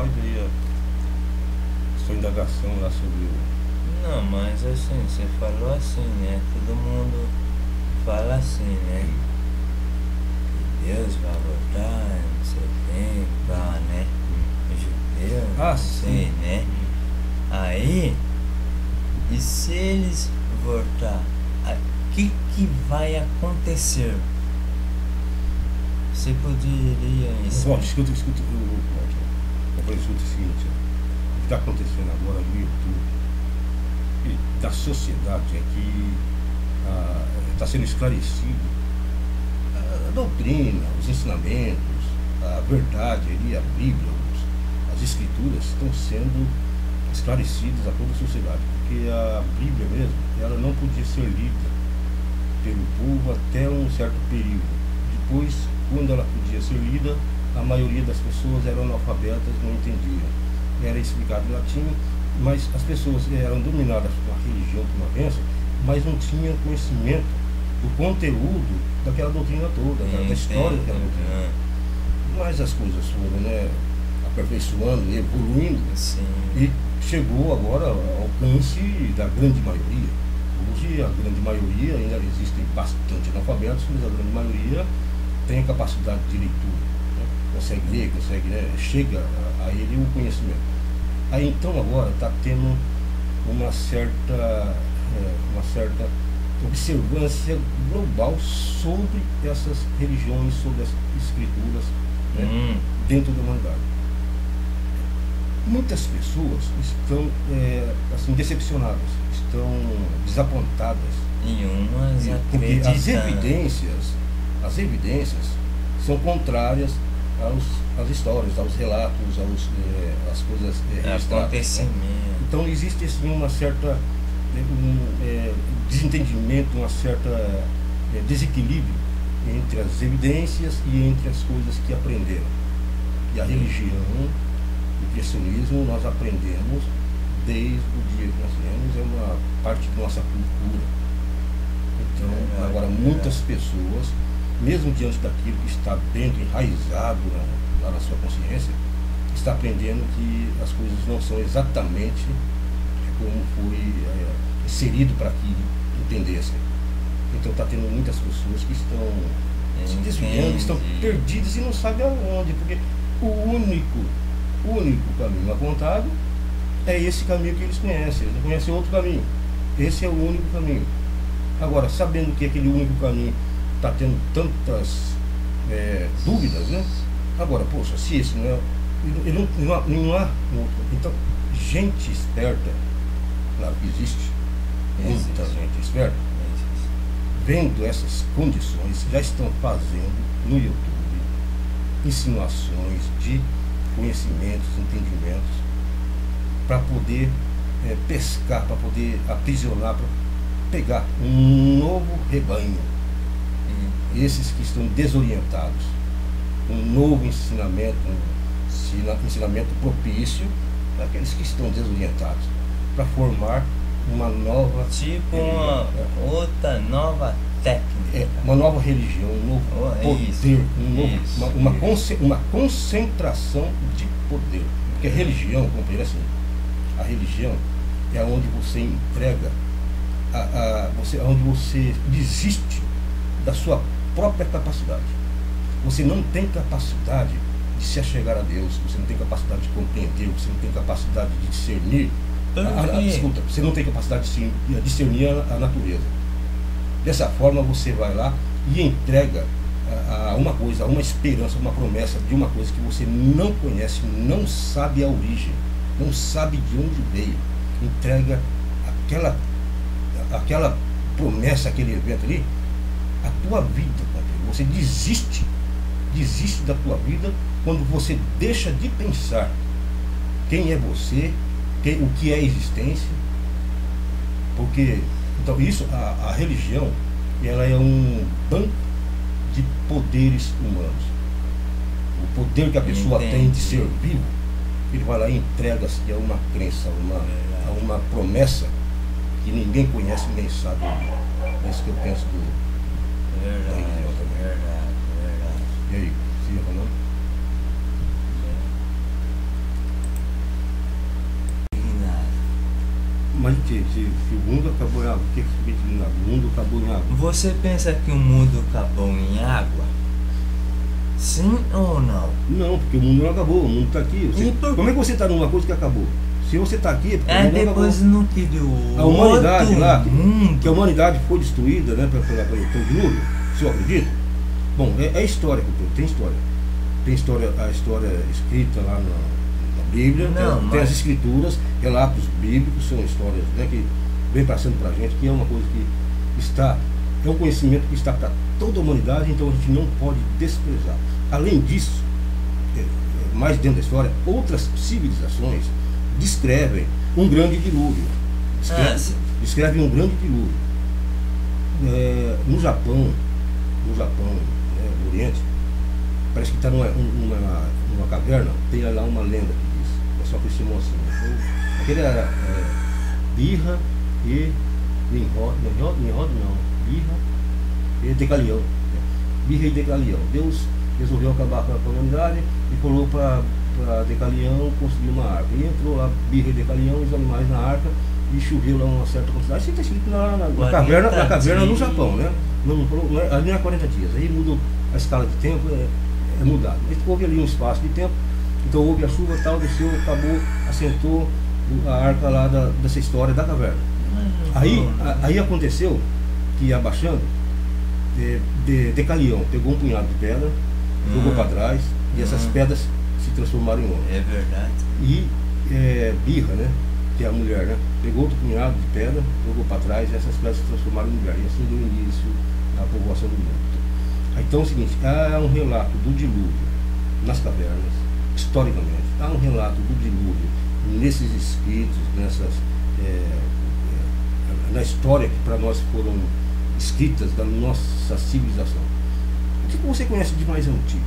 e daí a sua indagação lá sobre o... Não, mas assim, você falou assim, né? Todo mundo fala assim, né? Que Deus vai voltar, não sei quem, pá, né? Judeu, não sei, né? Aí, e se eles voltar, o que vai acontecer? Você poderia Bom, escuta o seguinte, o que está acontecendo agora no YouTube e da sociedade é que está sendo esclarecido a doutrina, os ensinamentos, a verdade, a Bíblia, as escrituras estão sendo esclarecidas a toda a sociedade, porque a Bíblia mesmo, ela não podia ser lida pelo povo até um certo período. Depois, quando ela podia ser lida, a maioria das pessoas eram analfabetas, não entendiam. Era explicado em latim, mas as pessoas eram dominadas por uma religião, por uma crença, mas não tinham conhecimento do conteúdo daquela doutrina toda, da história daquela doutrina. Mas as coisas foram, aperfeiçoando e evoluindo, e chegou agora ao alcance da grande maioria. Hoje a grande maioria, ainda existem bastante analfabetos, mas a grande maioria tem a capacidade de leitura, né? Consegue ler, chega a ele o conhecimento. Aí então agora está tendo uma certa observância global sobre essas religiões, sobre as escrituras, né, dentro da humanidade. Muitas pessoas estão assim, decepcionadas, estão desapontadas. Em umas porque as evidências são contrárias às histórias, aos relatos, às coisas registradas, né? Então existe assim uma certa desentendimento, uma certa desequilíbrio entre as evidências e entre as coisas que aprenderam. E a religião, o cristianismo, nós aprendemos desde o dia que nós temos, é uma parte da nossa cultura. Então, agora muitas pessoas, mesmo diante daquilo que está dentro, enraizado lá na sua consciência, está aprendendo que as coisas não são exatamente como foi inserido para que entendessem. Então está tendo muitas pessoas que estão se desviando, estão perdidas e não sabem aonde, porque o único caminho apontado é esse caminho que eles conhecem. Eles não conhecem outro caminho. Esse é o único caminho. Agora, sabendo que aquele único caminho está tendo tantas dúvidas, né? Agora, poxa, se esse não é, não há outro. Então, gente esperta, claro que existe muita gente esperta, vendo essas condições, já estão fazendo no YouTube insinuações de conhecimentos, entendimentos, para poder pescar, para poder aprisionar, para pegar um novo rebanho. Esses que estão desorientados, um novo ensinamento, um ensinamento propício para aqueles que estão desorientados, para formar uma nova, tipo outra nova técnica, uma nova religião, um novo poder, uma concentração de poder. Porque a religião, compreende assim, a religião é onde você entrega, onde você desiste da sua própria capacidade. Você não tem capacidade de se achegar a Deus, você não tem capacidade de compreender, você não tem capacidade de discernir. Escuta, você não tem capacidade de discernir a natureza. Dessa forma você vai lá e entrega uma coisa, uma esperança, uma promessa de uma coisa que você não conhece, não sabe a origem, não sabe de onde veio. Entrega aquela promessa, aquele evento ali, a tua vida. Você desiste da tua vida quando você deixa de pensar quem é você, o que é a existência. Porque então isso, a religião, ela é um banco de poderes humanos. O poder que a pessoa tem de ser vivo, ele vai lá e entrega-se a uma crença, a uma promessa que ninguém conhece, ninguém sabe. É isso que eu penso da religião também. Verdade. E aí, você ia falando? Mas se o mundo acabou em água, o que significa em água? O mundo acabou em água. Você pensa que o mundo acabou em água? Sim ou não? Não, porque o mundo não acabou, o mundo está aqui. Como é que você está numa coisa que acabou? Se você está aqui, é porque o mundo depois acabou. não criou A humanidade lá, mundo. que a humanidade foi destruída, né, pelo dilúvio, o senhor acredita? Bom, é história, tem história. Tem história, a história escrita lá na Bíblia, Não, tem as escrituras, relatos bíblicos, são histórias, né, que vem passando para a gente, que é uma coisa que está, é um conhecimento que está para toda a humanidade, então a gente não pode desprezar. Além disso, mais dentro da história, outras civilizações descrevem um grande dilúvio. Descrevem um grande dilúvio. No Japão, no Oriente, parece que está numa caverna, tem lá uma lenda que diz, é só que se mostra assim. Aquele era Birra e Nimrod não, Birra e Decalião. Birra e Decalião. Deus resolveu acabar com a humanidade e falou para Decalião construir uma arca. E entrou lá Birra e Decalião, os animais na arca, e choveu lá uma certa quantidade. Isso está escrito na caverna no Japão, né? Ali não é 40 dias, aí mudou a escala de tempo, é mudado. Mas houve ali um espaço de tempo, então houve a chuva tal, desceu, acabou, assentou a arca lá dessa história da caverna. Aí aconteceu que, abaixando, Decalião pegou um punhado de pedra, jogou para trás, e essas pedras se transformaram em homem. É verdade. E Birra, né, que é a mulher, né, pegou outro punhado de pedra, jogou para trás, e essas pedras se transformaram em mulher. E assim deu início à povoação do mundo. Então é o seguinte, há um relato do dilúvio nas cavernas, historicamente, há um relato do dilúvio nesses escritos, na história que para nós foram escritas da nossa civilização. O que você conhece de mais antigo?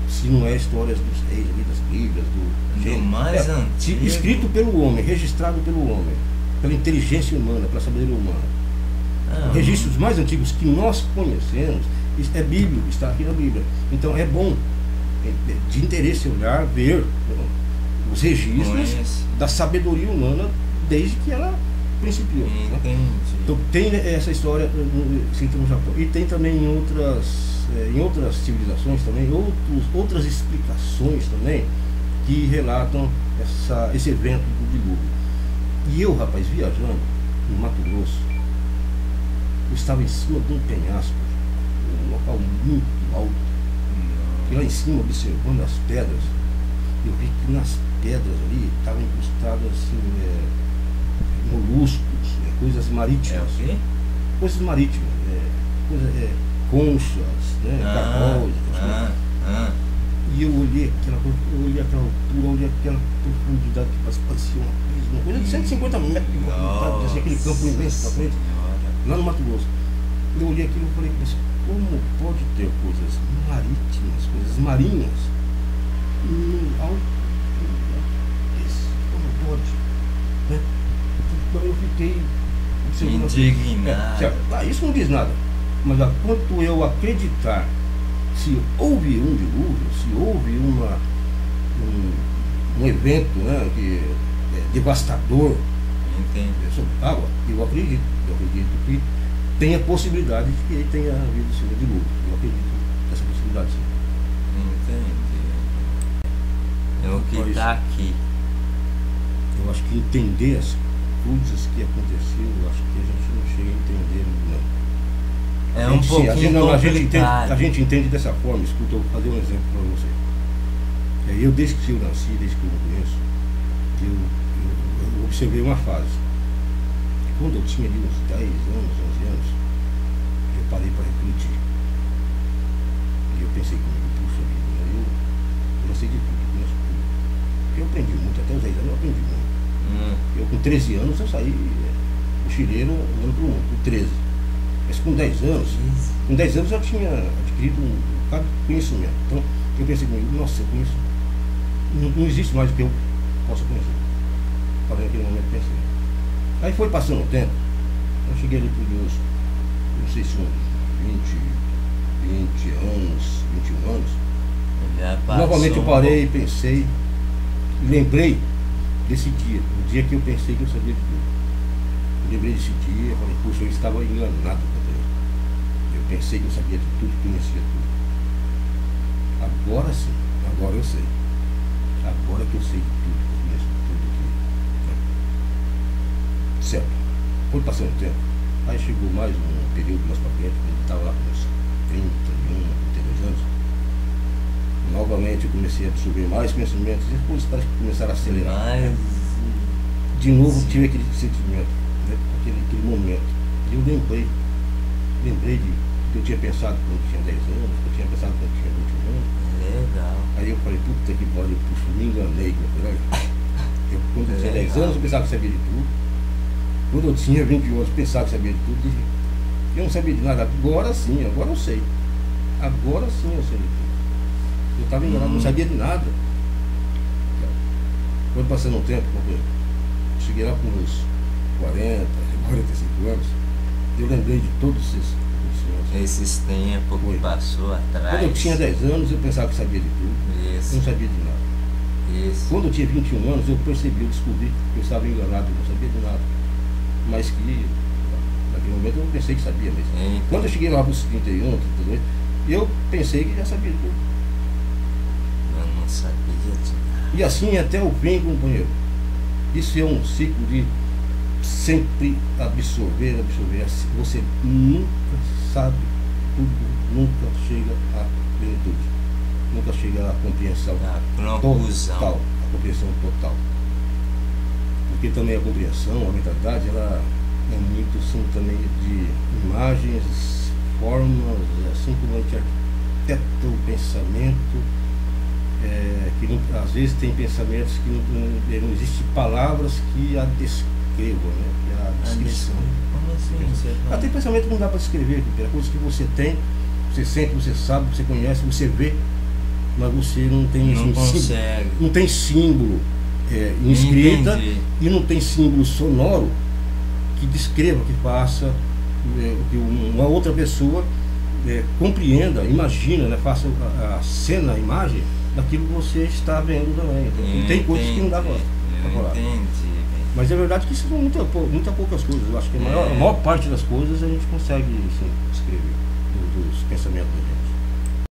Se não é histórias dos reis, das Bíblias, do gênero. Mais antigo. Escrito pelo homem, registrado pelo homem, pela inteligência humana, pela sabedoria humana. Registros mais antigos que nós conhecemos, é bíblico, está aqui na Bíblia. Então é bom, de interesse olhar, ver os registros da sabedoria humana desde que ela principiou. Né? Então tem essa história escrita no Japão. E tem também em outras civilizações também, outras explicações também que relatam esse evento do dilúvio. E eu, rapaz, viajando no Mato Grosso, eu estava em cima de um penhasco, um local muito alto, e lá em cima, observando as pedras, eu vi que nas pedras ali estavam incrustadas assim, moluscos, coisas marítimas. Coisas marítimas, conchas, caracóis. E eu olhei aquela altura, olhei aquela profundidade que parecia uma coisa de 150 metros de profundidade, assim, aquele campo imenso na frente, lá no Mato Grosso. Eu olhei aquilo e falei, mas como pode ter coisas marítimas, coisas marinhas, alto desse? Como pode? Né? Então eu fiquei indignado. Isso não diz nada. Mas a quanto eu acreditar, se houve um dilúvio, se houve um evento, né, que é devastador sobre água, eu acredito que tem a possibilidade de que tenha havido sim um dilúvio. Eu acredito nessa possibilidade, sim. Entendi. É o que está aqui. Eu acho que entender as coisas que aconteceram, eu acho que a gente não chega a entender, não. É um pouquinho complicado. A gente entende dessa forma. Escuta, eu vou fazer um exemplo para você. Eu, desde que eu nasci, desde que eu me conheço, eu observei uma fase. Quando eu tinha ali uns 10 anos, 11 anos, eu parei para refletir. E eu pensei comigo, puxa vida, eu já sei de tudo, eu conheço tudo. Eu aprendi muito, até os 10 anos eu aprendi muito. Eu com 13 anos eu saí mochileiro andando para o mundo, com 13. Mas com 10 anos eu já tinha adquirido um bocado de conhecimento. Então eu pensei comigo, nossa, eu conheço. Não existe mais o que eu possa conhecer. Falei naquele momento, pensei. Aí foi passando o tempo, eu cheguei ali para os meus, não sei se uns 20 anos, 21 anos. Já passou. Novamente eu parei, pensei, lembrei desse dia, o dia que eu pensei que eu sabia de tudo. Eu lembrei desse dia, falei, puxa, eu estava enganado com Deus. Eu pensei que eu sabia de tudo, conhecia tudo. Agora sim, agora eu sei. Agora que eu sei de tudo, eu conheço tudo aqui. Certo. Foi passando o tempo. Aí chegou mais um período mais pra frente, quando eu estava lá com uns 30, 31, 32 anos. Novamente eu comecei a absorver mais pensamentos e as coisas parece que começaram a acelerar. De novo tive aquele sentimento, né? aquele momento. E eu lembrei de que eu tinha pensado quando eu tinha 10 anos, que eu tinha pensado quando eu tinha 21 anos. Legal. Aí eu falei, puta que pariu, puxa, me enganei. Quando eu tinha 10 anos eu pensava que sabia de tudo. Quando eu tinha 21 anos eu pensava que sabia de tudo. E eu não sabia de nada. Agora sim, agora eu sei. Agora sim eu sei de tudo. Eu estava enganado, não sabia de nada. Foi passando um tempo, cheguei lá com uns 40, 45 anos, eu lembrei de todos esses tempos que passou atrás. Quando eu tinha 10 anos, eu pensava que sabia de tudo. Isso. Não sabia de nada. Isso. Quando eu tinha 21 anos, eu percebi, eu descobri que eu estava enganado, eu não sabia de nada. Mas que, naquele momento, eu pensei que sabia mesmo. Então. Quando eu cheguei lá para os 31, 32, eu pensei que já sabia de tudo. Eu não sabia de nada. E assim até o fim, companheiro. Isso é um ciclo de sempre absorver. Você nunca sabe tudo, nunca chega à plenitude, nunca chega à compreensão total. A compreensão total. Porque também a compreensão, a mentalidade, ela é muito assim também de imagens, formas, assim como a gente arquiteta o pensamento. Que não, às vezes tem pensamentos que não existem palavras que a descrevam, né? Que a descrição. Como assim? Tem pensamento que não dá para descrever, é coisa que você tem, você sente, você sabe, você conhece, você vê, mas você não tem consegue. Não tem símbolo em escrita. Entendi. E não tem símbolo sonoro que descreva, que faça que uma outra pessoa compreenda, imagina, né? Faça a cena, a imagem daquilo que você está vendo também. Tem coisas que não dá para falar. Entendi. Mas é verdade que isso são muito poucas coisas. Eu acho que a maior parte das coisas a gente consegue assim, descrever dos pensamentos da gente.